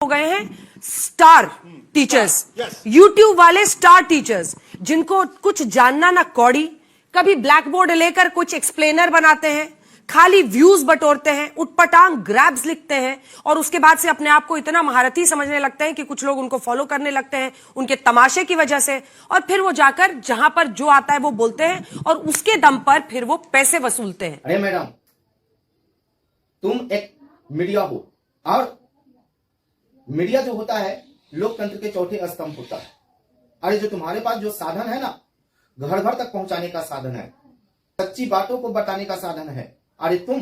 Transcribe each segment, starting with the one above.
हो गए हैं स्टार टीचर्स, यूट्यूब वाले स्टार टीचर्स, जिनको कुछ जानना ना कौड़ी, कभी ब्लैक बोर्ड लेकर कुछ एक्सप्लेनर बनाते हैं, खाली व्यूज बटोरते हैं, उटपटांग ग्रैब्स लिखते हैं और उसके बाद से अपने आप को इतना महारथी समझने लगते हैं कि कुछ लोग उनको फॉलो करने लगते हैं उनके तमाशे की वजह से, और फिर वो जाकर जहां पर जो आता है वो बोलते हैं और उसके दम पर फिर वो पैसे वसूलते हैं। अरे मैडम, तुम एक मीडिया हो और मीडिया जो होता है लोकतंत्र के चौथे स्तंभ होता है। अरे जो तुम्हारे पास जो साधन है ना, घर घर तक पहुंचाने का साधन है, सच्ची बातों को बताने का साधन है। अरे तुम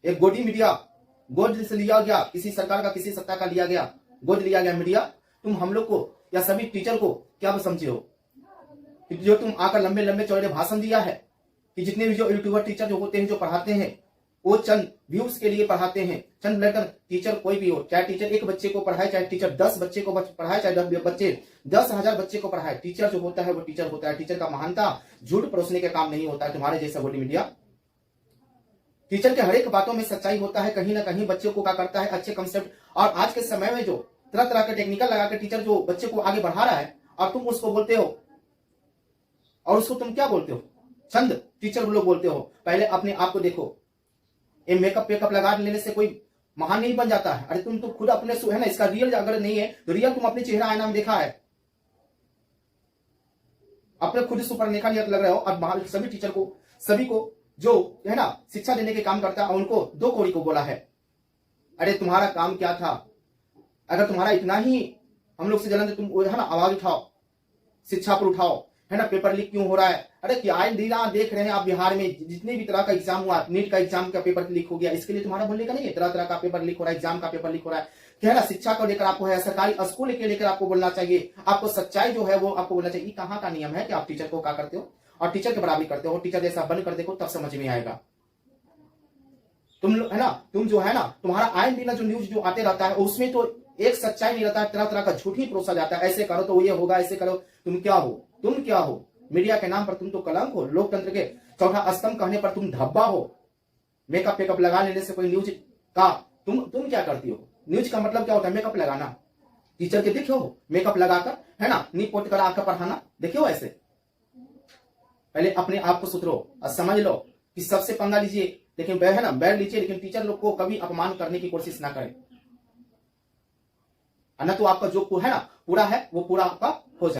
एक गोदी मीडिया, गोद से लिया गया, किसी सरकार का किसी सत्ता का लिया गया, गोद लिया गया मीडिया, तुम हम लोग को या सभी टीचर को क्या समझे हो कि जो तुम आकर लंबे लंबे चौड़े भाषण दिया है कि जितने भी जो यूट्यूबर टीचर जो होते हैं जो पढ़ाते हैं वो चंद व्यूज के लिए पढ़ाते हैं, चंद लेकर टीचर कोई भी हो, चाहे टीचर एक बच्चे को पढ़ाए, चाहे टीचर 10 बच्चे को पढ़ाए, चाहे बच्चे 10,000 बच्चे को पढ़ाए, टीचर जो होता है वो टीचर होता है। टीचर का महानता झूठ परोसने का काम नहीं होता है तुम्हारे जैसा गोदी मीडिया। टीचर के हर एक बातों में सच्चाई होता है, कहीं ना कहीं बच्चों को क्या करता है अच्छे कंसेप्ट, और आज के समय में जो तरह तरह के टेक्निकल लगा के टीचर जो बच्चे को आगे बढ़ा रहा है और तुम उसको बोलते हो, और उसको तुम क्या बोलते हो, चंद टीचर लोग बोलते हो। पहले अपने आप को देखो, ये मेकअप लगा लेने से कोई महान नहीं बन जाता है। अरे तुम तो खुद अपने है ना, इसका रियल अगर नहीं है तो रियल तुम अपने चेहरा आईना में देखा है, अपने खुद सुपर नेखा नियत लग रहे हो। और बाहर सभी टीचर को, सभी को जो है ना शिक्षा देने के काम करता है उनको दो कौड़ी को बोला है। अरे तुम्हारा काम क्या था? अगर तुम्हारा इतना ही हम लोग से जलन, तुम है ना आवाज उठाओ, शिक्षा पर उठाओ, है ना पेपर लीक क्यों हो रहा है? अरे क्या आए दिन देख रहे हैं आप बिहार में जितने भी तरह का एग्जाम हुआ, नीट का एग्जाम का पेपर लीक हो गया, इसके लिए तुम्हारा बोलने का नहीं है। तरह तरह का पेपर लीक हो रहा है, एग्जाम का पेपर लीक हो रहा है, क्या है ना शिक्षा को लेकर आपको है, सरकारी स्कूल के लेकर आपको बोलना चाहिए, आपको सच्चाई जो है वो आपको बोलना चाहिए। कहाँ का नियम है कि आप टीचर को क्या करते हो और टीचर के बराबरी करते हो, टीचर जैसा बन कर देखो तब समझ में आएगा। तुम है ना, तुम जो है ना तुम्हारा आए दिन जो न्यूज जो आते रहता है उसमें तो एक सच्चाई नहीं रहता है, तरह तरह का झूठ ही परोसा जाता है। ऐसे करो तो ये होगा, ऐसे करो। तुम क्या हो? तुम क्या हो? मीडिया के नाम पर तुम तो कलंक हो, लोकतंत्र के चौथा स्तंभ कहने पर तुम धब्बा हो। मेकअप लगा लेने से कोई न्यूज का तुम क्या करती हो? न्यूज का मतलब क्या होता है? मेकअप लगाना। टीचर के देखे हो मेकअप लगाकर, है ना नी पोट कर आकर पढ़ाना, देखे हो ऐसे? पहले अपने आप को सुधरो और समझ लो कि सबसे पंगा लीजिए, लेकिन है ना बैठ लीजिए, लेकिन टीचर लोग को कभी अपमान करने की कोशिश ना करें, न तो आपका जो है ना पूरा है वो पूरा आपका हो जाए।